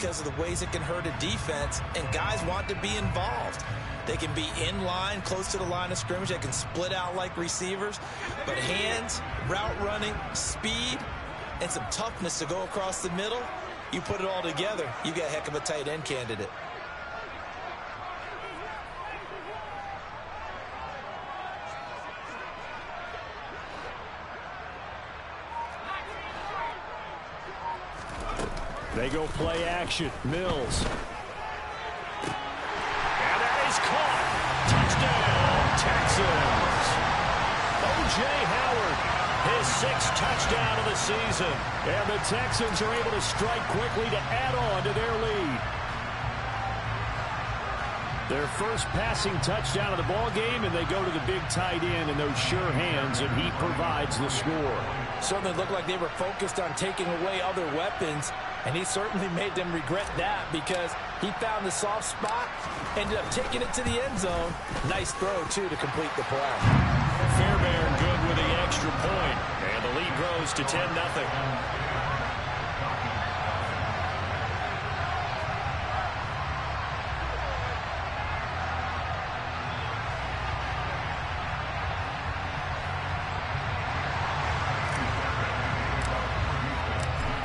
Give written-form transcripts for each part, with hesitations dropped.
because of the ways it can hurt a defense, and guys want to be involved. They can be in line, close to the line of scrimmage. They can split out like receivers. But hands, route running, speed, and some toughness to go across the middle, you put it all together, you got a heck of a tight end candidate. They go play action. Mills. And that is caught. Touchdown, Texans. O.J. Howard, his 6th touchdown of the season. And the Texans are able to strike quickly to add on to their lead. Their first passing touchdown of the ball game, and they go to the big tight end in those sure hands, and he provides the score. Certainly looked like they were focused on taking away other weapons, and he certainly made them regret that because he found the soft spot, ended up taking it to the end zone. Nice throw, too, to complete the play. Fairbairn good with the extra point, and the lead grows to 10-0.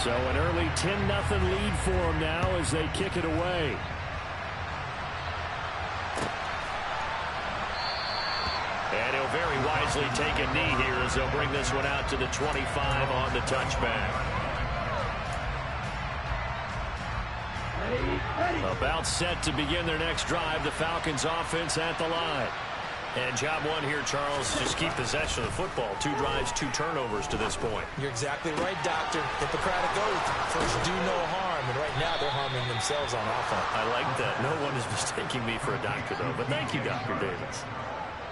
So an early 10-0 lead for them now as they kick it away. And he'll very wisely take a knee here as they'll bring this one out to the 25 on the touchback. About set to begin their next drive. The Falcons offense at the line. And job one here, Charles, just keep possession of the football. 2 drives, 2 turnovers to this point. You're exactly right, Doctor. Hippocratic oath. First, do no harm. And right now, they're harming themselves on offense. I like that. No one is mistaking me for a doctor, though. But thank you, Dr. Davis.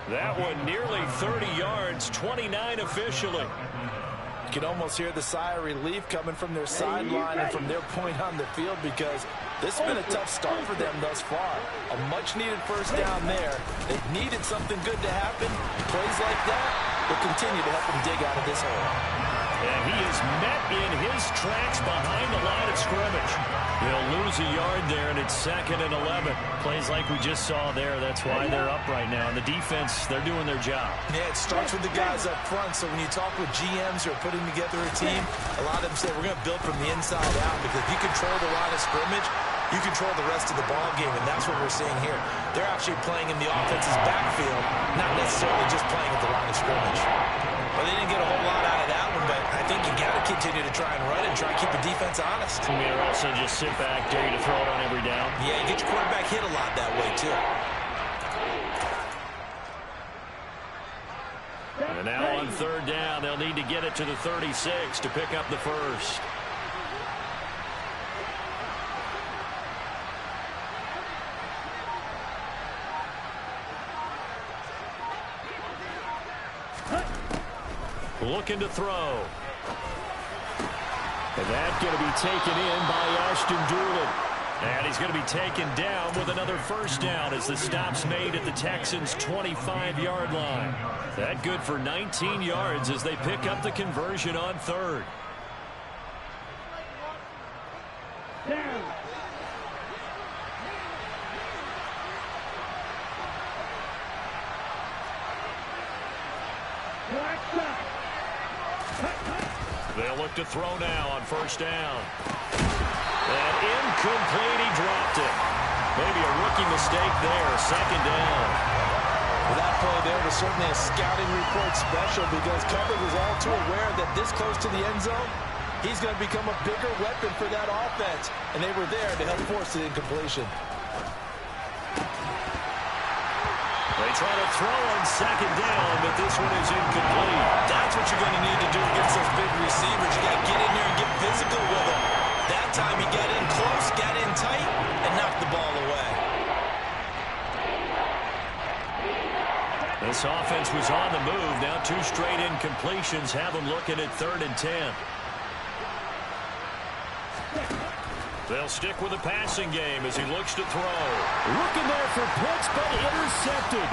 That one nearly 30 yards, 29 officially. You can almost hear the sigh of relief coming from their sideline and from their point on the field because this has been a tough start for them thus far. A much-needed first down there. They needed something good to happen. Plays like that will continue to help them dig out of this hole. And he is met in his tracks behind the line of scrimmage. He'll lose a yard there, and it's 2nd and 11. Plays like we just saw there. That's why they're up right now. And the defense, they're doing their job. Yeah, it starts with the guys up front. So when you talk with GMs who are putting together a team, a lot of them say we're going to build from the inside out because if you control the line of scrimmage, you control the rest of the ball game, and that's what we're seeing here. They're actually playing in the offense's backfield, not necessarily just playing at the line of scrimmage. Well, they didn't get a whole lot out of that one, but I think you got to continue to try and run and try and keep the defense honest. You mean also just sit back, dare you to throw it on every down? Yeah, you get your quarterback hit a lot that way, too. And now on 3rd down, they'll need to get it to the 36 to pick up the first. Looking to throw. And that's going to be taken in by Ashton Doolin. And he's going to be taken down with another first down as the stop's made at the Texans' 25-yard line. That good for 19 yards as they pick up the conversion on 3rd. They'll look to throw now on 1st down. And incomplete, he dropped it. Maybe a rookie mistake there, 2nd down. Well, that play there was certainly a scouting report special because coverage was all too aware that this close to the end zone, he's going to become a bigger weapon for that offense. And they were there to help force the incompletion. They try to throw on 2nd down, but this one is incomplete. That's what you're going to need to do against those big receivers. You got to get in there and get physical with them. That time he got in close, got in tight, and knocked the ball away. This offense was on the move. Now 2 straight incompletions have them looking at 3rd and 10. They'll stick with the passing game as he looks to throw. Looking there for Pitts, but intercepted.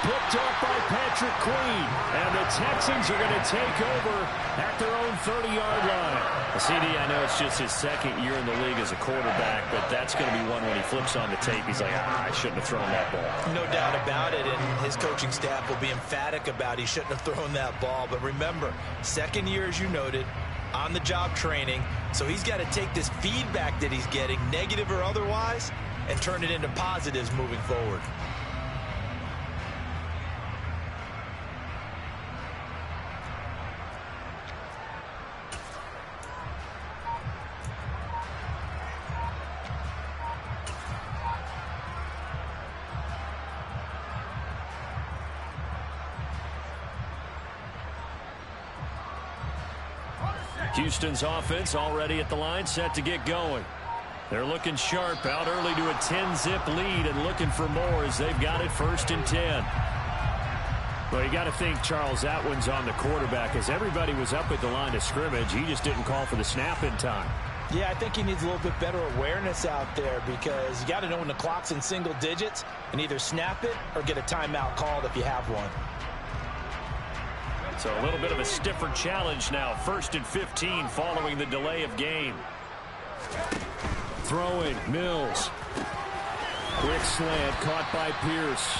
Picked off by Patrick Queen. And the Texans are going to take over at their own 30-yard line. CD, I know it's just his second year in the league as a quarterback, but that's going to be one when he flips on the tape. He's like, I shouldn't have thrown that ball. No doubt about it, and his coaching staff will be emphatic about he shouldn't have thrown that ball. But remember, second year, as you noted, on-the-job training, so he's got to take this feedback that he's getting, negative or otherwise, and turn it into positives moving forward. Houston's offense already at the line, set to get going. They're looking sharp, out early to a 10-zip lead and looking for more as they've got it 1st and 10. Well, you got to think, Charles, that one's on the quarterback. As everybody was up at the line of scrimmage, he just didn't call for the snap in time. Yeah, I think he needs a little bit better awareness out there because you got to know when the clock's in single digits and either snap it or get a timeout called if you have one. So a little bit of a stiffer challenge now. 1st and 15 following the delay of game. Throwing, Mills. Quick slant caught by Pierce.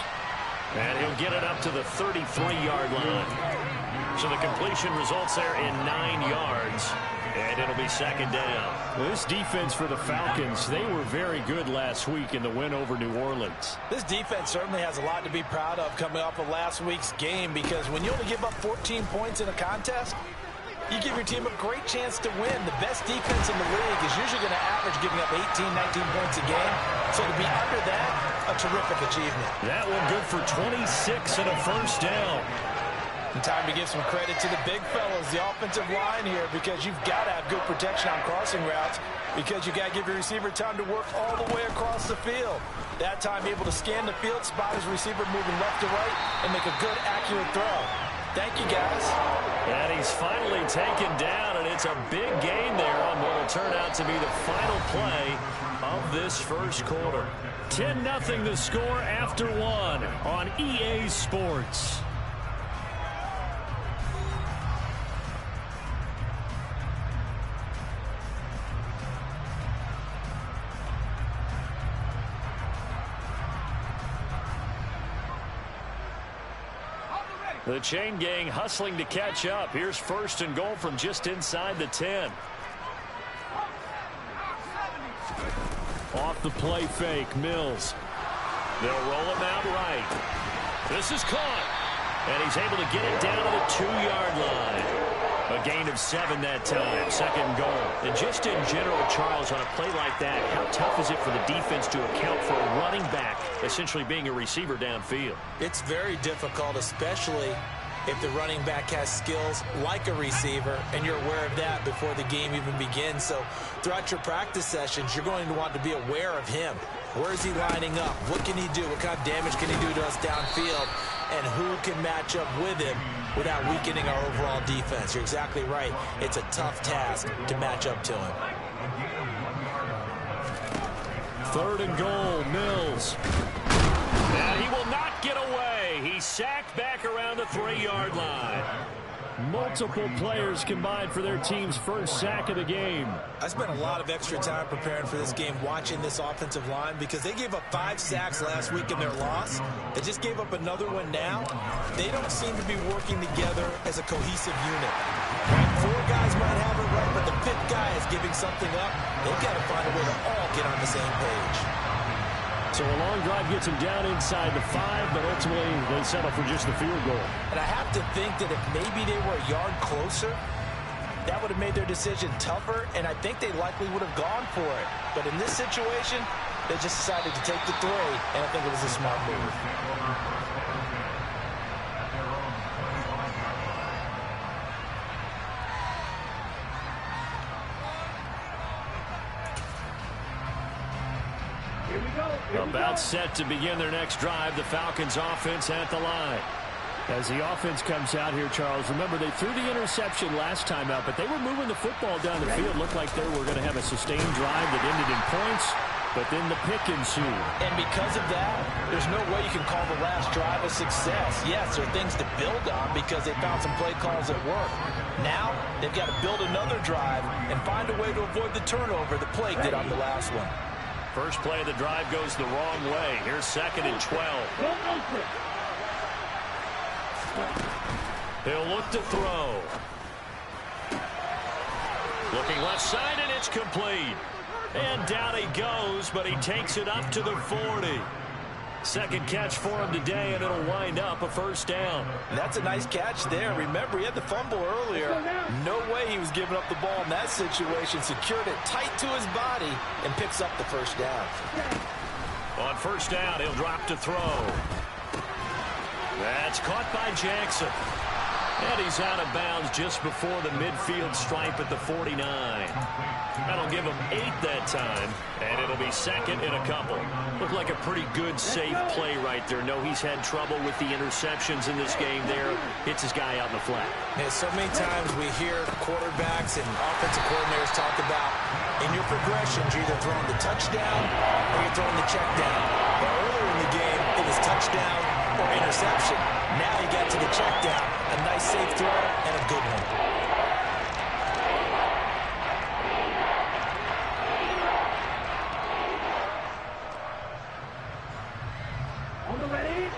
And he'll get it up to the 33-yard line. So the completion results there in 9 yards. And it'll be 2nd down. Well, this defense for the Falcons, they were very good last week in the win over New Orleans. This defense certainly has a lot to be proud of coming off of last week's game because when you only give up 14 points in a contest, you give your team a great chance to win. The best defense in the league is usually going to average giving up 18, 19 points a game. So to be under that, a terrific achievement. That one good for 26 and a 1st down. And time to give some credit to the big fellas, the offensive line here, because you've got to have good protection on crossing routes because you got to give your receiver time to work all the way across the field. That time able to scan the field, spot his receiver moving left to right, and make a good, accurate throw. Thank you, guys. And he's finally taken down, and it's a big gain there on what will turn out to be the final play of this 1st quarter. 10-0 the score after 1 on EA Sports. The chain gang hustling to catch up. Here's 1st and goal from just inside the 10. Off the play fake, Mills. They'll roll him out right. This is caught. And he's able to get it down to the 2-yard line. A gain of 7 that time, 2nd goal. And just in general, Charles, on a play like that, how tough is it for the defense to account for a running back essentially being a receiver downfield? It's very difficult, especially if the running back has skills like a receiver, and you're aware of that before the game even begins. So throughout your practice sessions, you're going to want to be aware of him. Where is he lining up? What can he do? What kind of damage can he do to us downfield? And who can match up with him without weakening our overall defense? You're exactly right. It's a tough task to match up to him. 3rd and goal, Mills. And he will not get away. He's sacked back around the 3-yard line. Multiple players combined for their team's 1st sack of the game. I spent a lot of extra time preparing for this game watching this offensive line because they gave up 5 sacks last week in their loss. They just gave up another one now. They don't seem to be working together as a cohesive unit. 4 guys might have it right, but the 5th guy is giving something up. They've got to find a way to all get on the same page. So a long drive gets him down inside the 5, but ultimately they settle for just the field goal. And I have to think that if maybe they were a yard closer, that would have made their decision tougher, and I think they likely would have gone for it. But in this situation, they just decided to take the 3, and I think it was a smart move. About set to begin their next drive, the Falcons offense at the line. As the offense comes out here, Charles, remember they threw the interception last time out, but they were moving the football down the field. Looked like they were going to have a sustained drive that ended in points. but then the pick ensued. And because of that, there's no way you can call the last drive a success. Yes, there are things to build on because they found some play calls that work. Now, they've got to build another drive and find a way to avoid the turnover the play did on the last one. First play of the drive goes the wrong way. Here's 2nd and 12. He'll look to throw. Looking left side, and it's complete. And down he goes, but he takes it up to the 40. Second catch for him today, and it'll wind up a first down. And that's a nice catch there. Remember, he had the fumble earlier. No way he was giving up the ball in that situation. Secured it tight to his body and picks up the first down. On first down, he'll drop to throw. That's caught by Jackson. And he's out of bounds just before the midfield stripe at the 49. That'll give him 8 that time, and it'll be 2nd and a couple. Looked like a pretty good, safe play right there. No, he's had trouble with the interceptions in this game there. Hits his guy out in the flat. Yeah, so many times we hear quarterbacks and offensive coordinators talk about, in your progressions, you're either throwing the touchdown or you're throwing the check down. But earlier in the game, it was touchdown or interception. Now you got to the check down. A nice safe throw and a good one.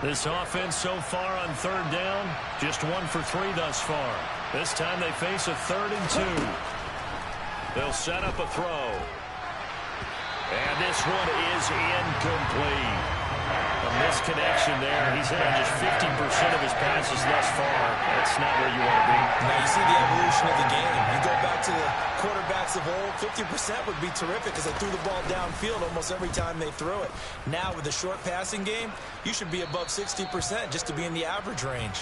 This offense so far on 3rd down, just 1 for 3 thus far. This time they face a 3rd and 2. They'll set up a throw. And this one is incomplete. A misconnection there. He's hit on just 50% of his passes thus far. That's not where you want to be. Now you see the evolution of the game. You go back to the quarterbacks of old, 50% would be terrific because they threw the ball downfield almost every time they threw it. Now with the short passing game, you should be above 60% just to be in the average range.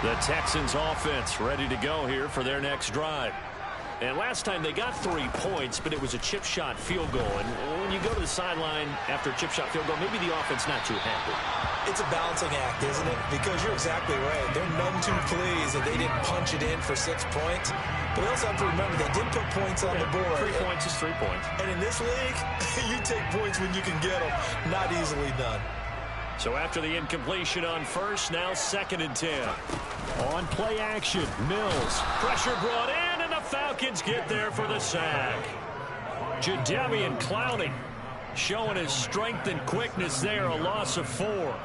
The Texans offense ready to go here for their next drive. And last time they got 3 points, but it was a chip shot field goal. And when you go to the sideline after a chip shot field goal, maybe the offense not too happy. It's a balancing act, isn't it? Because you're exactly right. They're none too pleased that they didn't punch it in for 6 points. But they also have to remember they did put points on the board. 3 points is 3 points. And in this league, you take points when you can get them. Not easily done. So after the incompletion on first, now 2nd and 10. On play action, Mills. Pressure brought in, and the Falcons get there for the sack. Jadeveon Clowney showing his strength and quickness there, a loss of 4.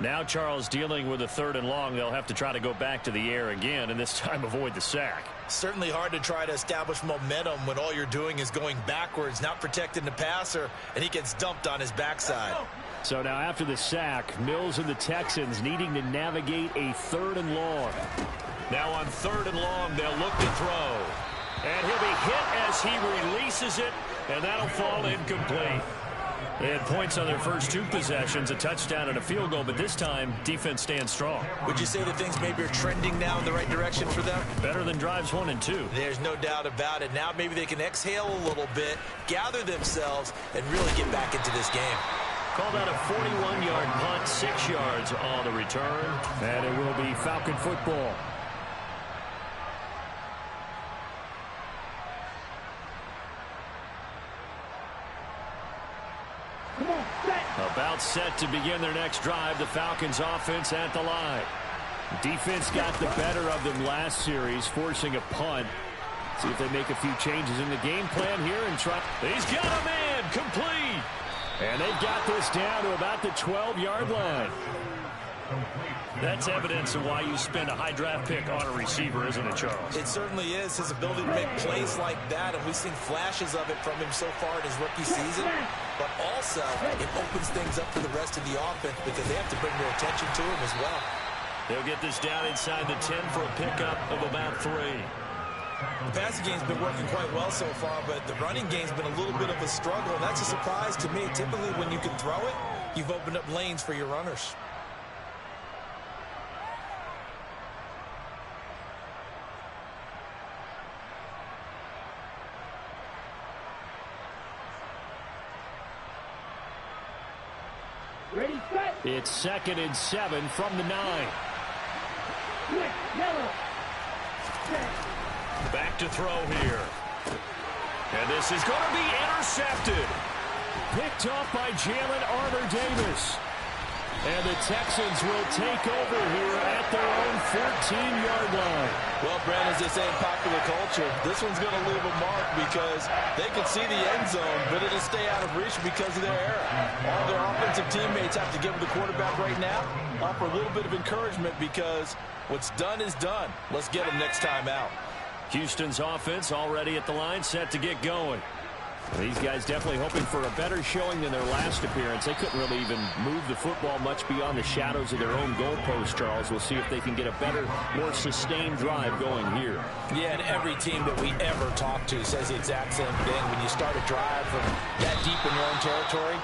Now Charles dealing with a 3rd and long. They'll have to try to go back to the air again, and this time avoid the sack. Certainly hard to try to establish momentum when all you're doing is going backwards, not protecting the passer, and he gets dumped on his backside. So now after the sack, Mills and the Texans needing to navigate a 3rd and long. Now on 3rd and long, they'll look to throw. And he'll be hit as he releases it, and that'll fall incomplete. They had points on their first 2 possessions, a touchdown and a field goal, but this time, defense stands strong. Would you say that things maybe are trending now in the right direction for them? Better than drives 1 and 2. There's no doubt about it. Now maybe they can exhale a little bit, gather themselves, and really get back into this game. Called out a 41-yard punt, 6 yards on the return, and it will be Falcon football. About set to begin their next drive. The Falcons offense at the line. Defense got the better of them last series, forcing a punt. See if they make a few changes in the game plan here and try. He's got a man complete. And they've got this down to about the 12-yard line. That's evidence of why you spend a high draft pick on a receiver, isn't it, Charles? It certainly is. His ability to make plays like that, and we've seen flashes of it from him so far in his rookie season. But also, it opens things up for the rest of the offense because they have to bring more attention to him as well. They'll get this down inside the 10 for a pickup of about 3. The passing game's been working quite well so far, but the running game's been a little bit of a struggle, and that's a surprise to me. Typically, when you can throw it, you've opened up lanes for your runners. Ready, set. It's 2nd and 7 from the 9. Back to throw here. And this is going to be intercepted. Picked off by Jalen Armour-Davis. And the Texans will take over here at their own 14-yard line. Well, Brandon, as they say in popular culture, this one's going to leave a mark because they can see the end zone, but it'll stay out of reach because of their error. All their offensive teammates have to give the quarterback right now, offer a little bit of encouragement because what's done is done. Let's get them next time out. Houston's offense already at the line, set to get going. These guys definitely hoping for a better showing than their last appearance. They couldn't really even move the football much beyond the shadows of their own goalpost, Charles. We'll see if they can get a better, more sustained drive going here. Yeah, and every team that we ever talk to says the exact same thing. When you start a drive from that deep in your own territory,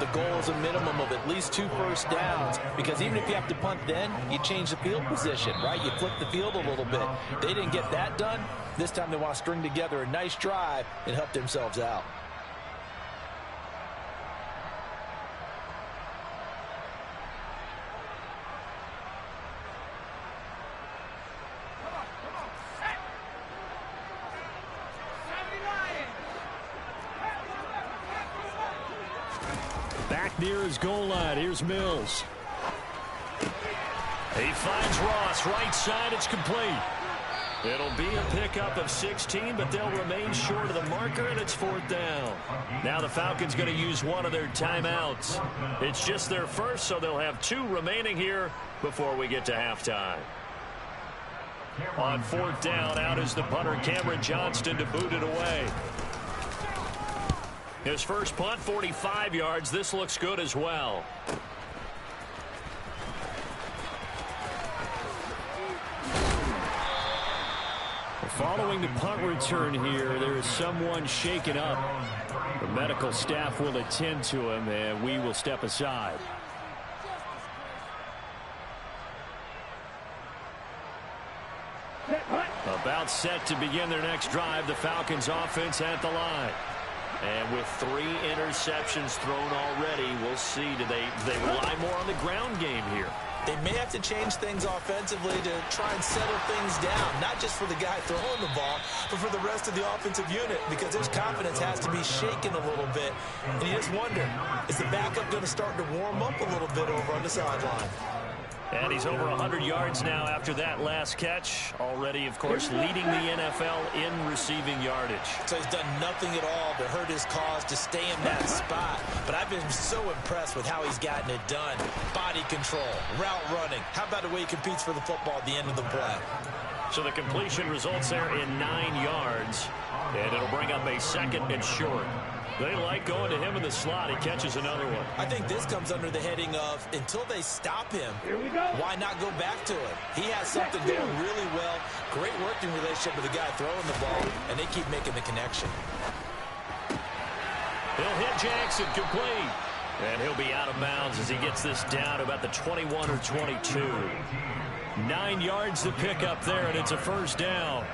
the goal is a minimum of at least 2 first downs, because even if you have to punt then, you change the field position, right? You flip the field a little bit. They didn't get that done. This time they want to string together a nice drive and help themselves out. Back near his goal line. Here's Mills. He finds Ross. Right side. It's complete. It'll be a pickup of 16, but they'll remain short of the marker, and it's 4th down. Now the Falcons going to use one of their timeouts. It's just their first, so they'll have 2 remaining here before we get to halftime. On 4th down, out is the punter, Cameron Johnston, to boot it away. His first punt, 45 yards. This looks good as well. Following the punt return here, there is someone shaken up. The medical staff will attend to him, and we will step aside. About set to begin their next drive, the Falcons offense at the line. And with 3 interceptions thrown already, we'll see, do they rely more on the ground game here? They may have to change things offensively to try and settle things down, not just for the guy throwing the ball, but for the rest of the offensive unit, because his confidence has to be shaken a little bit. And you just wonder, is the backup going to start to warm up a little bit over on the sideline? And he's over 100 yards now after that last catch. Already, of course, leading the NFL in receiving yardage. So he's done nothing at all to hurt his cause to stay in that spot. But I've been so impressed with how he's gotten it done. Body control, route running. How about the way he competes for the football at the end of the play? So the completion results there in 9 yards. And it'll bring up a 2nd and short. They like going to him in the slot. He catches another one. I think this comes under the heading of, until they stop him, why not go back to it? He has something going really well. Great working relationship with the guy throwing the ball, and they keep making the connection. He'll hit Jackson, complete. And he'll be out of bounds as he gets this down to about the 21 or 22. 9 yards to pick up there, and it's a first down.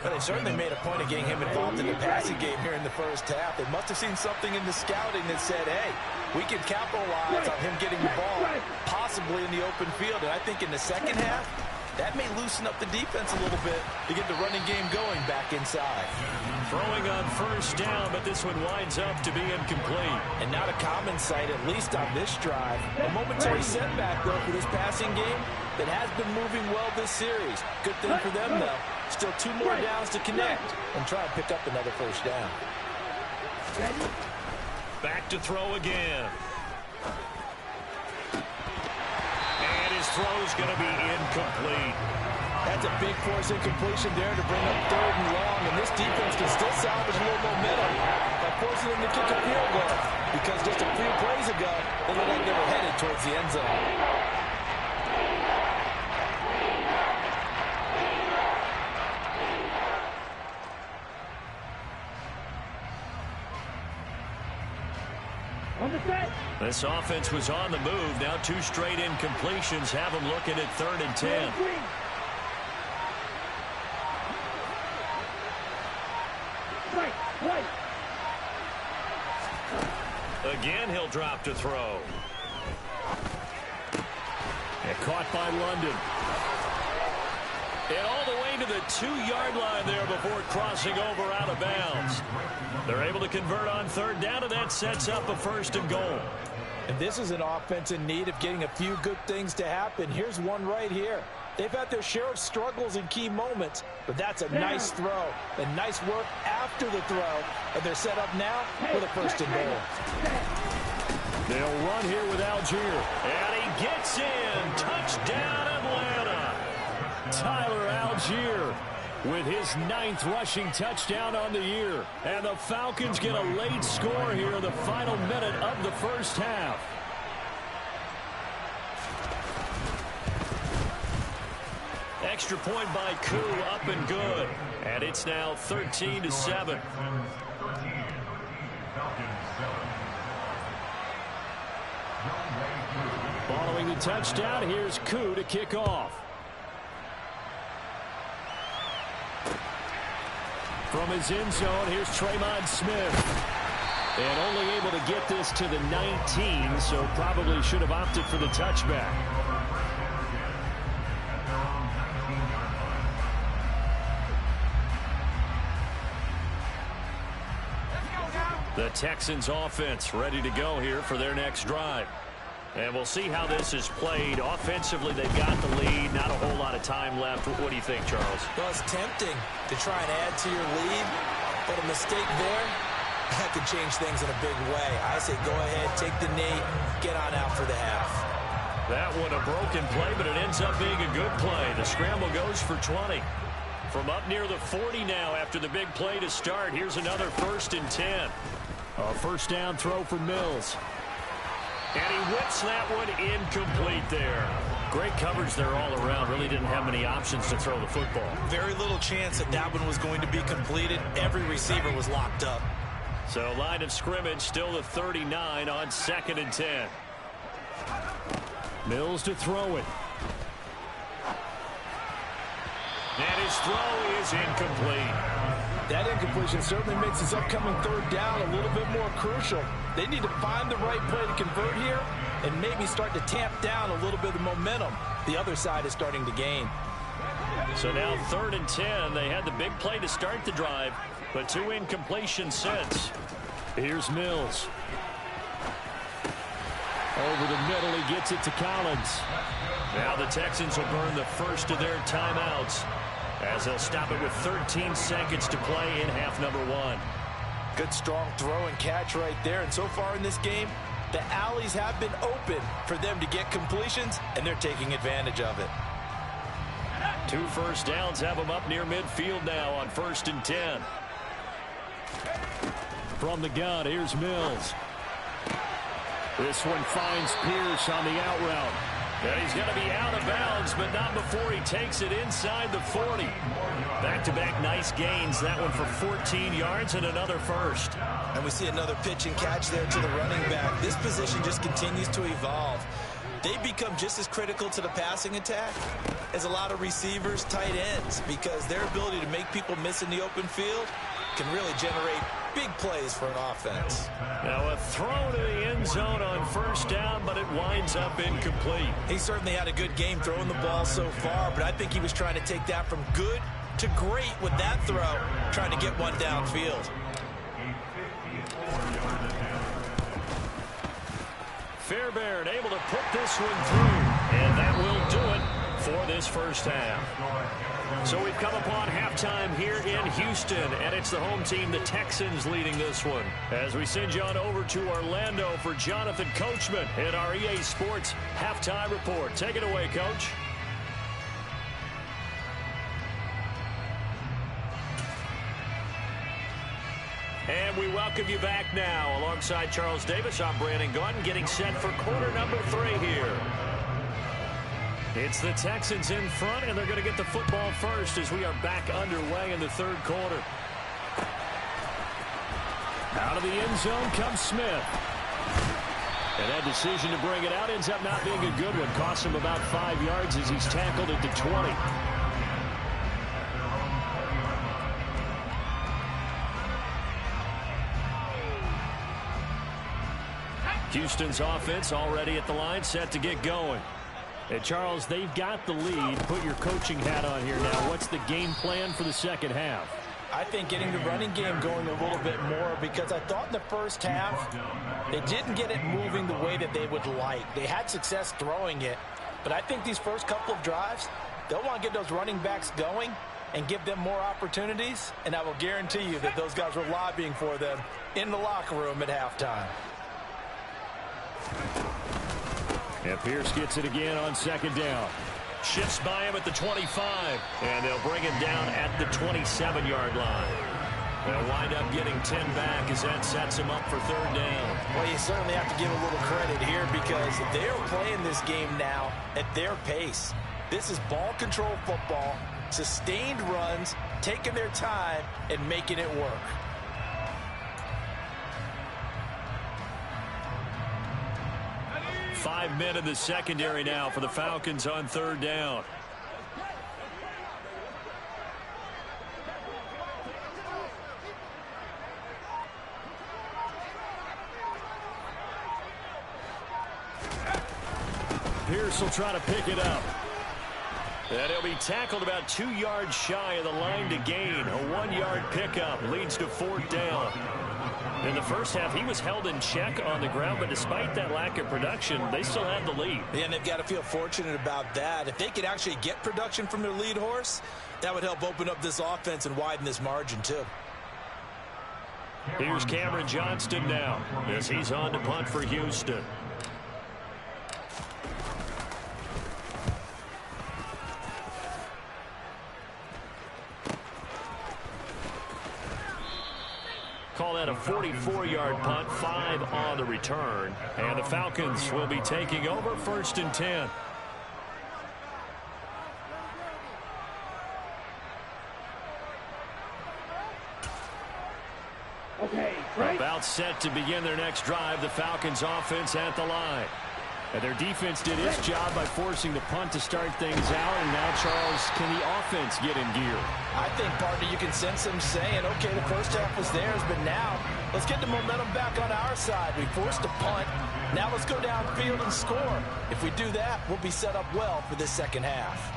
But they certainly made a point of getting him involved in the passing game here in the first half. They must have seen something in the scouting that said, hey, we can capitalize on him getting the ball possibly in the open field. And I think in the second half, that may loosen up the defense a little bit to get the running game going back inside. Throwing on first down, but this one winds up to be incomplete. And not a common sight, at least on this drive. A momentary setback, though, for this passing game that has been moving well this series. Good thing for them, though. Still 2 more downs to connect and try and pick up another first down. Back to throw again. And his throw's going to be incomplete. That's a big force incompletion there to bring up 3rd and long, and this defense can still salvage a little momentum by forcing them to kick a field goal, because just a few plays ago, they looked like they were headed towards the end zone. This offense was on the move. Now 2 straight incompletions have them looking at 3rd and 10. Again, he'll drop to throw. And caught by London. And all the way to the 2-yard line there before crossing over out of bounds. They're able to convert on 3rd down, and that sets up a 1st and goal. And this is an offense in need of getting a few good things to happen. Here's one right here. They've had their share of struggles in key moments, but that's a nice throw and nice work after the throw. And they're set up now with a 1st and goal. They'll run here with Algier. And he gets in. Touchdown, Atlanta. Tyler Algier with his 9th rushing touchdown on the year. And the Falcons get a late score here in the final minute of the 1st half. Extra point by Koo, up and good. And it's now 13-7. Following the touchdown, here's Koo to kick off. From his end zone, here's Tremon Smith. And only able to get this to the 19, so probably should have opted for the touchback. The Texans offense ready to go here for their next drive. And we'll see how this is played. Offensively, they've got the lead. Not a whole lot of time left. What do you think, Charles? Well, it's tempting to try and add to your lead, but a mistake there, that could change things in a big way. I say go ahead, take the knee, get on out for the half. That one a broken play, but it ends up being a good play. The scramble goes for 20. From up near the 40 now after the big play to start. Here's another 1st and 10. A 1st down throw for Mills. And he whips that one incomplete there. Great coverage there all around. Really didn't have many options to throw the football. Very little chance that that one was going to be completed. Every receiver was locked up. So line of scrimmage still the 39 on 2nd and 10. Mills to throw it. And his throw is incomplete. That incompletion certainly makes his upcoming 3rd down a little bit more crucial. They need to find the right play to convert here and maybe start to tamp down a little bit of momentum. The other side is starting to gain. So now 3rd and 10. They had the big play to start the drive, but 2 incompletions since. Here's Mills. Over the middle, he gets it to Collins. Now the Texans will burn the first of their timeouts as they'll stop it with 13 seconds to play in half number 1. Good strong throw and catch right there. And so far in this game, the alleys have been open for them to get completions, and they're taking advantage of it. 2 1st downs have them up near midfield now on 1st and 10. From the gun, here's Mills. This one finds Pierce on the out route. And he's going to be out of bounds, but not before he takes it inside the 40. Back-to-back nice gains. That one for 14 yards and another 1st. And we see another pitch and catch there to the running back. This position just continues to evolve. They become just as critical to the passing attack as a lot of receivers, tight ends, because their ability to make people miss in the open field can really generate big plays for an offense. Now a throw to the end zone on 1st down, but it winds up incomplete. He certainly had a good game throwing the ball so far, but I think he was trying to take that from good to great with that throw, trying to get one downfield. Fairbairn able to put this one through, and that will do it for this 1st half. So we've come upon halftime here in Houston, and it's the home team, the Texans, leading this one. As we send you on over to Orlando for Jonathan Coachman in our EA Sports Halftime Report. Take it away, Coach. And we welcome you back now. Alongside Charles Davis, I'm Brandon Gaudin, getting set for quarter number 3 here. It's the Texans in front, and they're going to get the football first as we are back underway in the 3rd quarter. Out of the end zone comes Smith. And that decision to bring it out ends up not being a good one. Costs him about 5 yards as he's tackled at the 20. Houston's offense already at the line, set to get going. And Charles, they've got the lead. Put your coaching hat on here now. What's the game plan for the second half? I think getting the running game going a little bit more, because I thought in the first half they didn't get it moving the way that they would like. They had success throwing it, but I think these first couple of drives, they'll want to get those running backs going and give them more opportunities, and I will guarantee you that those guys were lobbying for them in the locker room at halftime. And Pierce gets it again on second down. Shifts by him at the 25, and they'll bring him down at the 27-yard line. They'll wind up getting 10 back as that sets him up for third down. Well, you certainly have to give a little credit here, because they're playing this game now at their pace. This is ball control football, sustained runs, taking their time and making it work. Five men in the secondary now for the Falcons on third down. Pierce will try to pick it up. And he'll be tackled about 2 yards shy of the line to gain. A 1-yard pickup leads to fourth down. In the first half, he was held in check on the ground, but despite that lack of production, they still had the lead. Yeah, and they've got to feel fortunate about that. If they could actually get production from their lead horse, that would help open up this offense and widen this margin, too. Here's Cameron Johnston now as he's on to punt for Houston. Call that a 44-yard punt, 5 on the return. And the Falcons will be taking over, 1st and 10. Okay, right. About set to begin their next drive, the Falcons offense at the line. And their defense did its job by forcing the punt to start things out. And now, Charles, can the offense get in gear? I think, partner, you can sense them saying, okay, the first half was theirs, but now let's get the momentum back on our side. We forced a punt. Now let's go downfield and score. If we do that, we'll be set up well for this second half.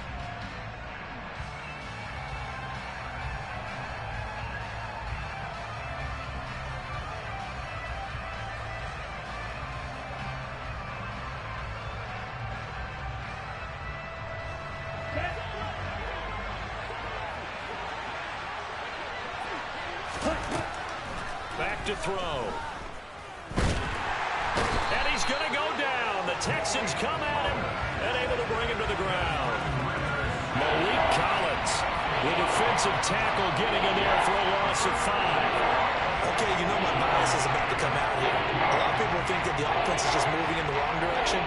Back to throw. And he's going to go down. The Texans come at him and able to bring him to the ground. Malik Collins, the defensive tackle, getting in there for a loss of 5. Okay, you know my bias is about to come out here. A lot of people think that the offense is just moving in the wrong direction.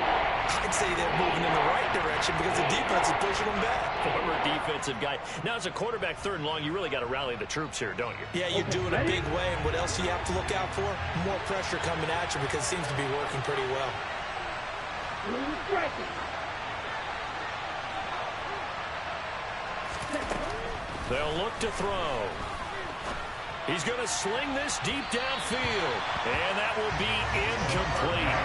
I'd say they're moving in the right direction because the defense is pushing them back. Former defensive guy. Now, as a quarterback, 3rd and long, you really got to rally the troops here, don't you? Yeah, you're doing a big way. And what else do you have to look out for? More pressure coming at you because it seems to be working pretty well. They'll look to throw. He's going to sling this deep downfield, and that will be incomplete.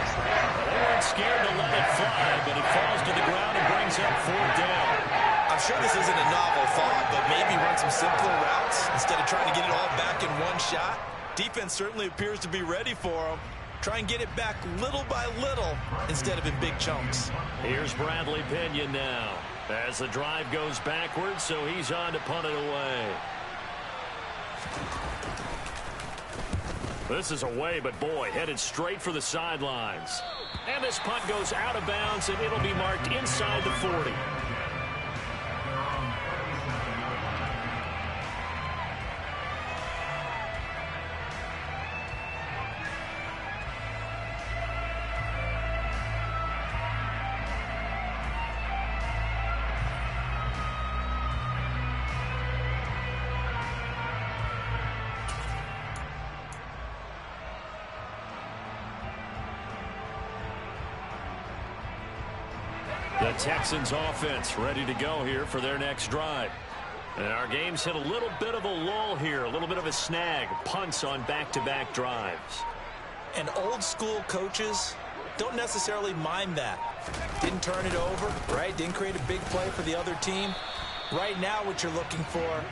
They weren't scared to let it fly, but it falls to the ground and brings up 4th down. I'm sure this isn't a novel thought, but maybe run some simpler routes instead of trying to get it all back in one shot. Defense certainly appears to be ready for them. Try and get it back little by little instead of in big chunks. Here's Bradley Pinion now as the drive goes backwards, so he's on to punt it away. This is away, but boy, headed straight for the sidelines. And this punt goes out of bounds, and it'll be marked inside the 40. The Texans offense ready to go here for their next drive. And our game's hit a little bit of a lull here, a little bit of a snag. Punts on back-to-back drives. And old school coaches don't necessarily mind that. Didn't turn it over, right? Didn't create a big play for the other team. Right now what you're looking for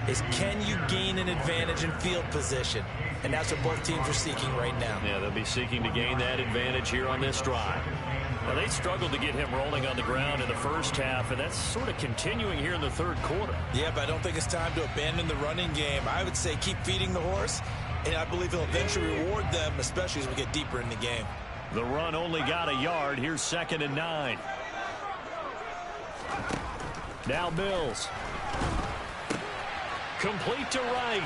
is, can you gain an advantage in field position? And that's what both teams are seeking right now. Yeah, they'll be seeking to gain that advantage here on this drive. Now, they struggled to get him rolling on the ground in the first half, and that's sort of continuing here in the third quarter. Yeah, but I don't think it's time to abandon the running game. I would say keep feeding the horse, and I believe he'll eventually reward them, especially as we get deeper in the game. The run only got a yard. Here's 2nd and 9. Now Mills. Complete to right.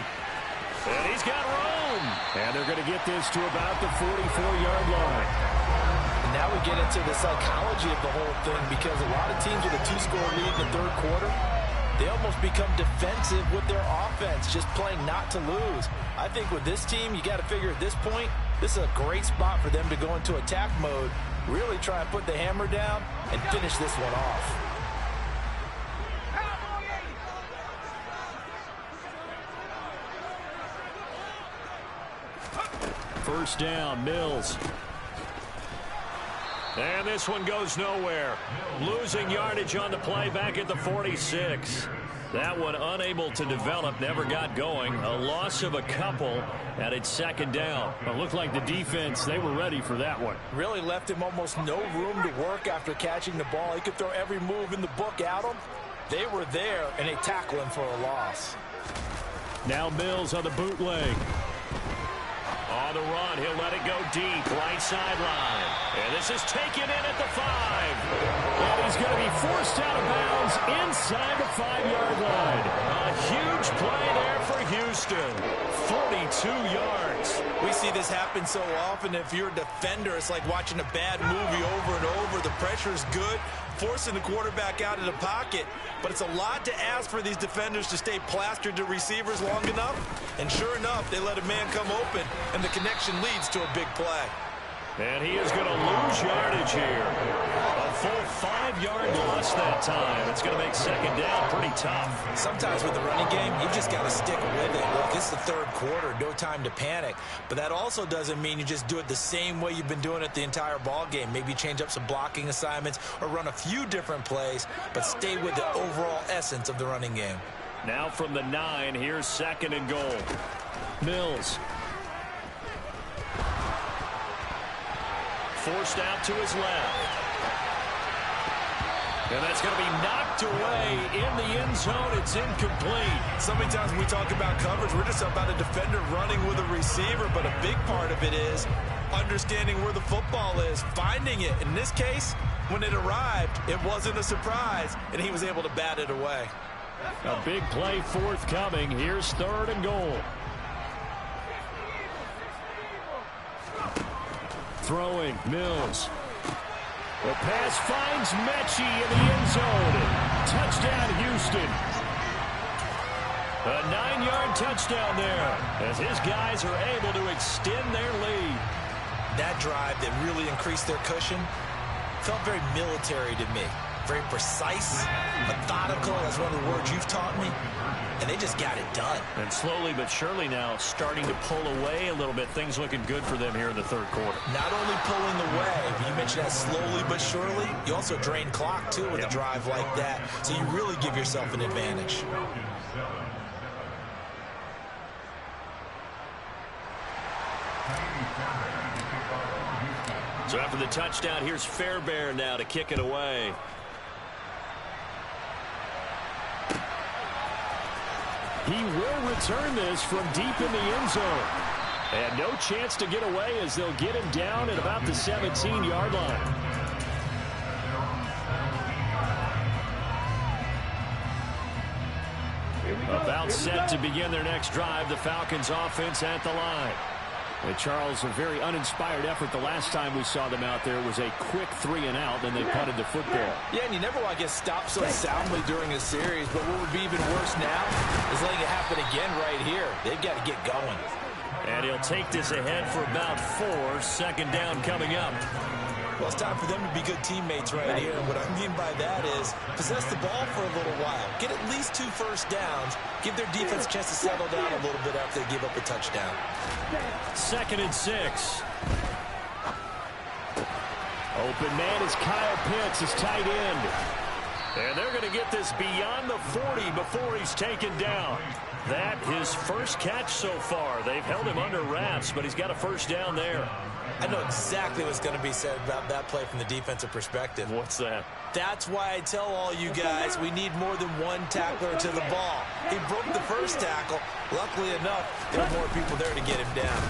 And he's got room. And they're going to get this to about the 44-yard line. And now we get into the psychology of the whole thing, because a lot of teams with a 2-score lead in the third quarter, they almost become defensive with their offense, just playing not to lose. I think with this team, you got to figure at this point, this is a great spot for them to go into attack mode, really try and put the hammer down and finish this one off. First down, Mills. And this one goes nowhere. Losing yardage on the play back at the 46. That one unable to develop, never got going. A loss of a couple, and it's 2nd down. It looked like the defense, they were ready for that one. Really left him almost no room to work after catching the ball. He could throw every move in the book at him. They were there, and they tackle him for a loss. Now Mills on the bootleg. On the run, he'll let it go deep, right sideline. And this is taken in at the 5. And he's going to be forced out of bounds inside the 5-yard line. A huge play there for Houston. 42 yards. We see this happen so often. If you're a defender, it's like watching a bad movie over and over. The pressure's good, forcing the quarterback out of the pocket. But it's a lot to ask for these defenders to stay plastered to receivers long enough. And sure enough, they let a man come open, and the connection leads to a big play. And he is going to lose yardage here. A full 5-yard loss that time. It's going to make 2nd down pretty tough. Sometimes with the running game, you just got to stick with it. Look, it's the third quarter, no time to panic. But that also doesn't mean you just do it the same way you've been doing it the entire ball game. Maybe change up some blocking assignments or run a few different plays, but stay with the overall essence of the running game. Now from the 9, here's 2nd and goal. Mills. Forced out to his left. And that's going to be knocked away in the end zone. It's incomplete. So many times when we talk about coverage, we're just about a defender running with a receiver, but a big part of it is understanding where the football is, finding it. In this case, when it arrived, it wasn't a surprise, and he was able to bat it away. A big play forthcoming. Here's 3rd and goal. Throwing, Mills. The pass finds Mechie in the end zone. Touchdown, Houston. A 9-yard touchdown there, as his guys are able to extend their lead. That drive that really increased their cushion felt very military to me. Very precise, methodical, that's one of the words you've taught me. And they just got it done. And slowly but surely now starting to pull away a little bit. Things looking good for them here in the third quarter. Not only pulling away, but you mentioned that slowly but surely. You also drain clock, too, with a drive like that. So you really give yourself an advantage. So after the touchdown, here's Fairbairn now to kick it away. He will return this from deep in the end zone. And no chance to get away as they'll get him down at about the 17-yard line. About set to begin their next drive, the Falcons offense at the line. And Charles, a very uninspired effort the last time we saw them out there was a quick 3-and-out, then they punted the football. Yeah, and you never want to get stopped so soundly during a series, but what would be even worse now is letting it happen again right here. They've got to get going. And he'll take this ahead for about 4. 2nd down coming up. Well, it's time for them to be good teammates right here. And what I mean by that is possess the ball for a little while. Get at least 2 first downs. Give their defense a chance to settle down a little bit after they give up a touchdown. 2nd and 6. Open man is Kyle Pitts, his tight end. And they're going to get this beyond the 40 before he's taken down. That his first catch so far. They've held him under wraps, but he's got a first down there. I know exactly what's going to be said about that play from the defensive perspective. What's that? That's why I tell all you guys we need more than one tackler to the ball. He broke the first tackle. Luckily enough, there are more people there to get him down.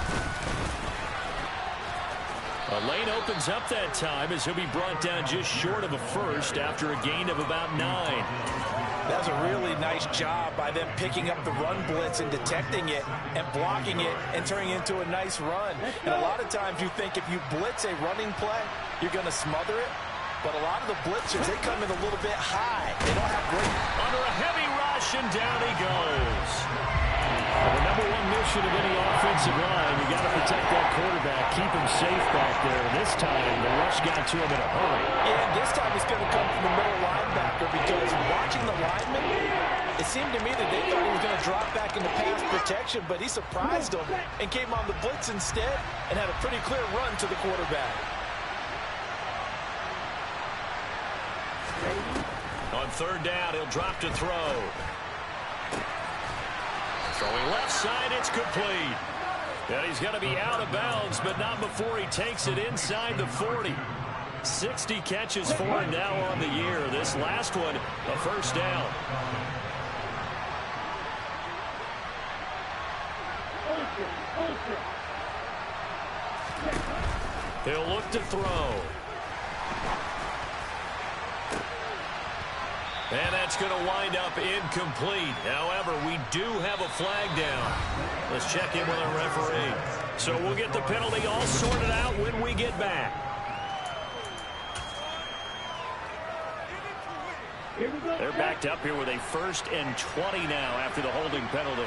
A lane opens up that time as he'll be brought down just short of a first after a gain of about 9. That was a really nice job by them picking up the run blitz and detecting it and blocking it and turning it into a nice run. And a lot of times you think if you blitz a running play, you're going to smother it. But a lot of the blitzers, they come in a little bit high. They don't have great... Under a heavy rush, and down he goes. The number one mission of any offensive line, you got to protect that quarterback, keep him safe back there. This time, the rush got to him in a hurry. Yeah, this time it's going to come from the middle linebacker because watching the lineman, it seemed to me that they thought he was going to drop back into pass protection, but he surprised them and came on the blitz instead and had a pretty clear run to the quarterback. On 3rd down, he'll drop to throw. Throwing left side, it's complete. And he's going to be out of bounds, but not before he takes it inside the 40. 60 catches for him now on the year. This last one, a first down. He'll look to throw. And that's going to wind up incomplete. However, we do have a flag down. Let's check in with our referee. So we'll get the penalty all sorted out when we get back. They're backed up here with a 1st and 20 now after the holding penalty.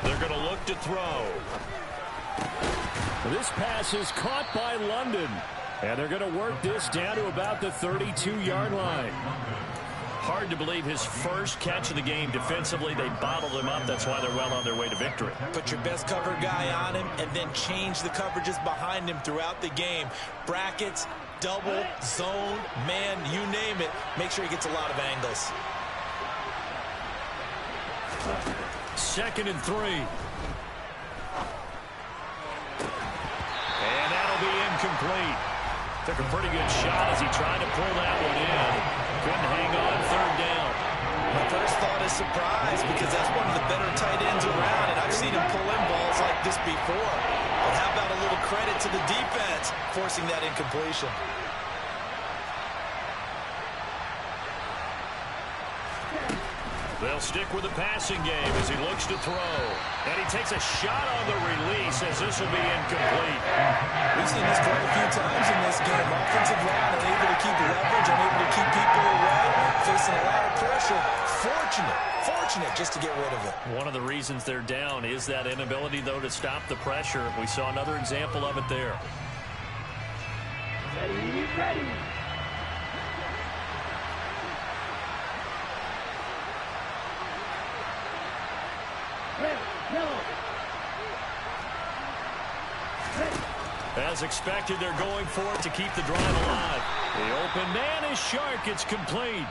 They're going to look to throw. This pass is caught by London. And they're going to work this down to about the 32-yard line. Hard to believe his first catch of the game defensively. They bottled him up. That's why they're well on their way to victory. Put your best cover guy on him and then change the coverages behind him throughout the game. Brackets, double, zone, man, you name it. Make sure he gets a lot of angles. 2nd and 3. And that'll be incomplete. Took a pretty good shot as he tried to pull that one in. Couldn't hang on 3rd down. My first thought is surprise because that's one of the better tight ends around, and I've seen him pull in balls like this before. But how about a little credit to the defense forcing that incompletion? They'll stick with the passing game as he looks to throw. And he takes a shot on the release as this will be incomplete. We've seen this quite a few times in this game. Offensive line unable to keep leverage, unable to keep people away, facing a lot of pressure. Fortunate just to get rid of it. One of the reasons they're down is that inability, though, to stop the pressure. We saw another example of it there. Ready. As expected, they're going for it to keep the drive alive. The open man is Shark. It's complete.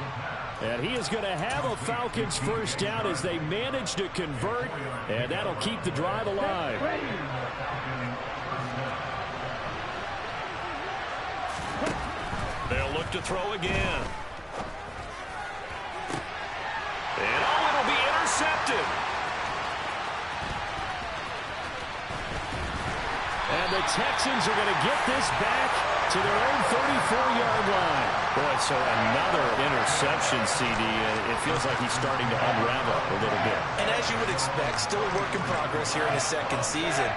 And he is going to have a Falcons first down as they manage to convert, and that'll keep the drive alive. They'll look to throw again. And it'll be intercepted. And the Texans are going to get this back to their own 34-yard line. Boy, so another interception, CD. It feels like he's starting to unravel a little bit. And as you would expect, still a work in progress here in his 2nd season.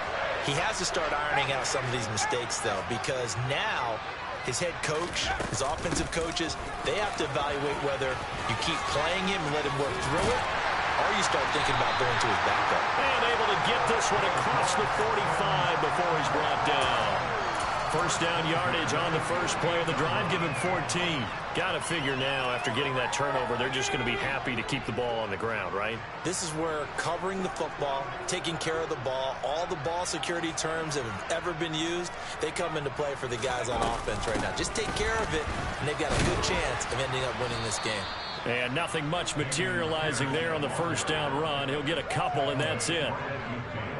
He has to start ironing out some of these mistakes, though, because now his head coach, his offensive coaches, they have to evaluate whether you keep playing him and let him work through it, or you start thinking about going to his backup. And able to get this one across the 45 before he's brought down. First down yardage on the first play of the drive, give him 14. Got to figure now, after getting that turnover, they're just going to be happy to keep the ball on the ground, right? This is where covering the football, taking care of the ball, all the ball security terms that have ever been used, they come into play for the guys on offense right now. Just take care of it, and they've got a good chance of ending up winning this game. And nothing much materializing there on the first down run. He'll get a couple, and that's it.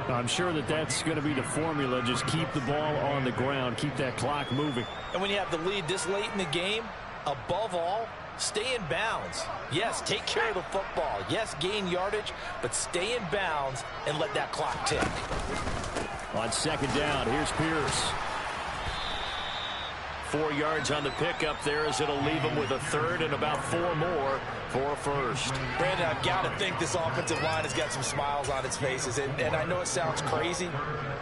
I'm sure that's going to be the formula. Just keep the ball on the ground. Keep that clock moving. And when you have the lead this late in the game, above all, stay in bounds. Yes, take care of the football. Yes, gain yardage, but stay in bounds and let that clock tick. On second down, here's Pierce. 4 yards on the pickup there as it'll leave him with a third and about 4 more for a first. Brandon, I've got to think this offensive line has got some smiles on its faces. And I know it sounds crazy,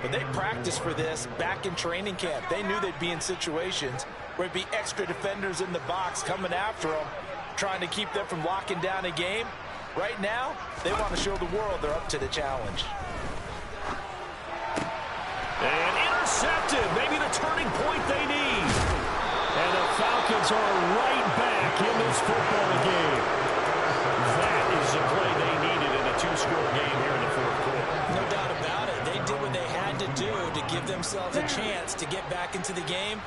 but they practiced for this back in training camp. They knew they'd be in situations where there'd be extra defenders in the box coming after them, trying to keep them from locking down a game. Right now, they want to show the world they're up to the challenge. And intercepted. Maybe the turning point they need. And the Falcons are right back in this football game. That is the play they needed in a 2-score game here in the fourth quarter. No doubt about it. They did what they had to do to give themselves a chance to get back into the game.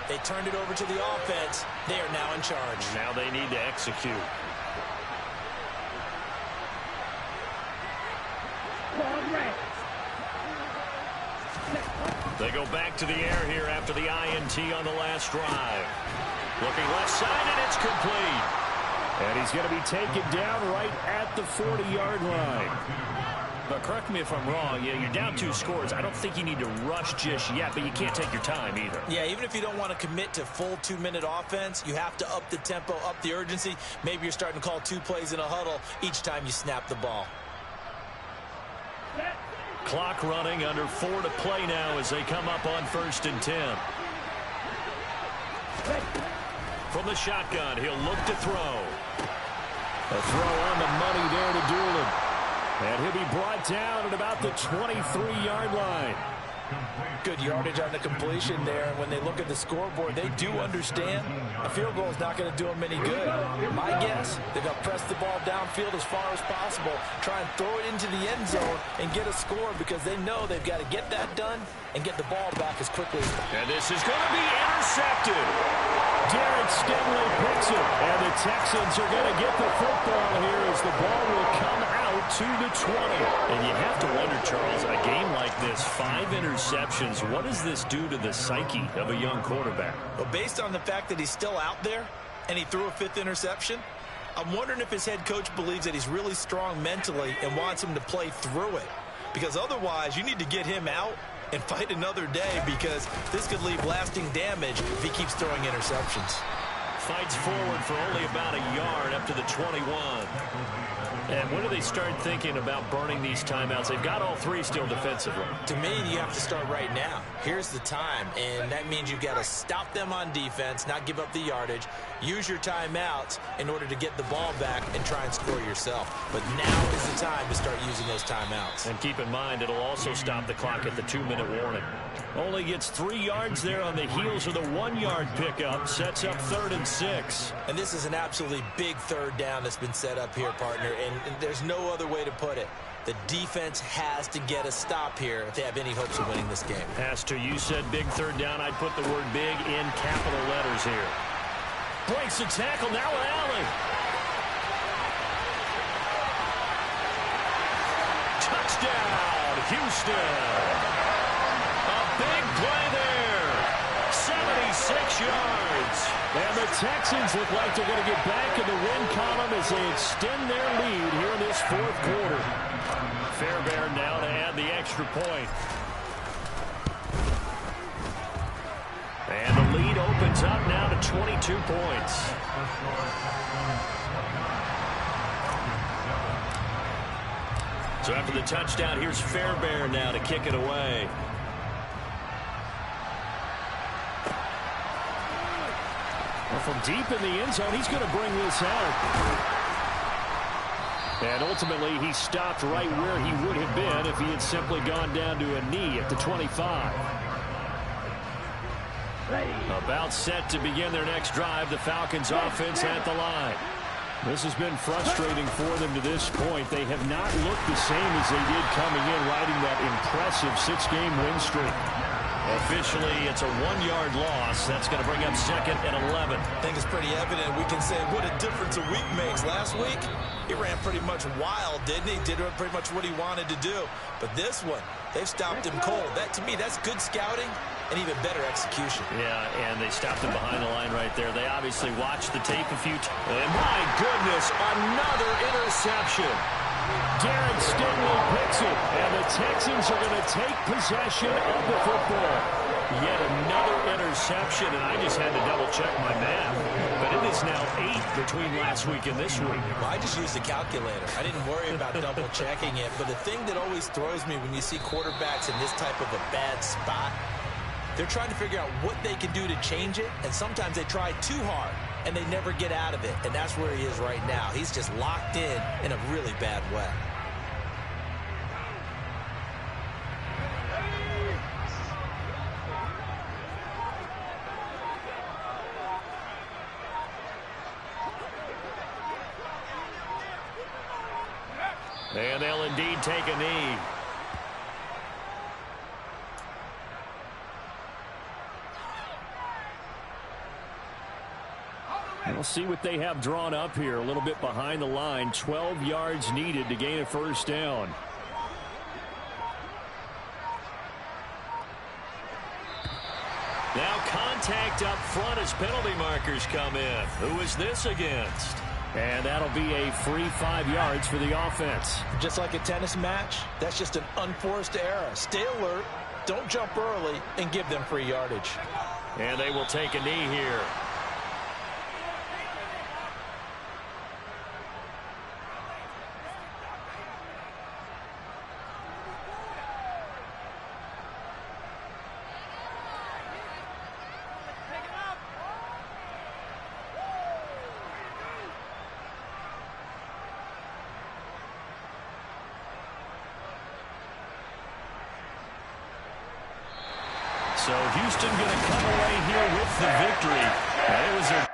They turned it over to the offense. They are now in charge. Now they need to execute. They go back to the air here after the INT on the last drive. Looking left side, and it's complete. And he's going to be taken down right at the 40-yard line. But correct me if I'm wrong, you're down 2 scores. I don't think you need to rush just yet, but you can't take your time either. Yeah, even if you don't want to commit to full 2-minute offense, you have to up the tempo, up the urgency. Maybe you're starting to call 2 plays in a huddle each time you snap the ball. Clock running, under 4 to play now as they come up on 1st and 10. From the shotgun, he'll look to throw. A throw on the money there to Doolin. And he'll be brought down at about the 23-yard line. Good yardage on the completion there. And when they look at the scoreboard, they do understand a field goal is not going to do them any good. My guess, they're going to press the ball downfield as far as possible, try and throw it into the end zone and get a score because they know they've got to get that done and get the ball back as quickly as possible. And this is going to be intercepted. Derek Stingley picks it, and the Texans are going to get the football here as the ball will come out to the 20. And you have to wonder, Charles, a game like this, 5 interceptions, what does this do to the psyche of a young quarterback? Well, based on the fact that he's still out there and he threw a 5th interception, I'm wondering if his head coach believes that he's really strong mentally and wants him to play through it. Because otherwise, you need to get him out and fight another day because this could leave lasting damage if he keeps throwing interceptions. Fights forward for only about a yard up to the 21. And when do they start thinking about burning these timeouts? They've got all 3 still defensively. To me, you have to start right now. Here's the time, and that means you've got to stop them on defense, not give up the yardage, use your timeouts in order to get the ball back and try and score yourself. But now is the time to start using those timeouts. And keep in mind, it'll also stop the clock at the 2-minute warning. Only gets 3 yards there on the heels of the 1-yard pickup. Sets up 3rd and 6. And this is an absolutely big 3rd down that's been set up here, partner, and there's no other way to put it. The defense has to get a stop here if they have any hopes of winning this game. Pastor, you said big 3rd down. I'd put the word big in capital letters here. Breaks the tackle, now an alley. Touchdown, Houston. A big play there. 76 yards. And the Texans look like they're going to get back in the win column as they extend their lead here in this 4th quarter. Fairbairn now to add the extra point. And the lead opens up now to 22 points. So after the touchdown, here's Fairbairn now to kick it away. Well, from deep in the end zone, he's going to bring this out. And ultimately, he stopped right where he would have been if he had simply gone down to a knee at the 25. About set to begin their next drive, the Falcons offense at the line. This has been frustrating for them to this point. They have not looked the same as they did coming in, riding that impressive 6-game win streak. Officially, it's a 1-yard loss. That's going to bring up 2nd and 11. I think it's pretty evident. We can say what a difference a week makes. Last week, he ran pretty much wild, didn't he? Did pretty much what he wanted to do. But this one, they've stopped him cold. That, to me, that's good scouting and even better execution. Yeah, and they stopped him behind the line right there. They obviously watched the tape a few times. And my goodness, another interception. Derek Stingley picks it, and the Texans are going to take possession of the football. Yet another interception, and I just had to double-check my math. But it is now 8 between last week and this week. Well, I just used a calculator. I didn't worry about double-checking it. But the thing that always throws me when you see quarterbacks in this type of a bad spot, they're trying to figure out what they can do to change it, and sometimes they try too hard, and they never get out of it. And that's where he is right now. He's just locked in a really bad way. And they'll indeed take a knee. We'll see what they have drawn up here. A little bit behind the line. 12 yards needed to gain a first down. Now contact up front as penalty markers come in. Who is this against? And that'll be a free 5 yards for the offense. Just like a tennis match, that's just an unforced error. Stay alert, don't jump early, and give them free yardage. And they will take a knee here. So Houston going to come away here with the victory. And it was a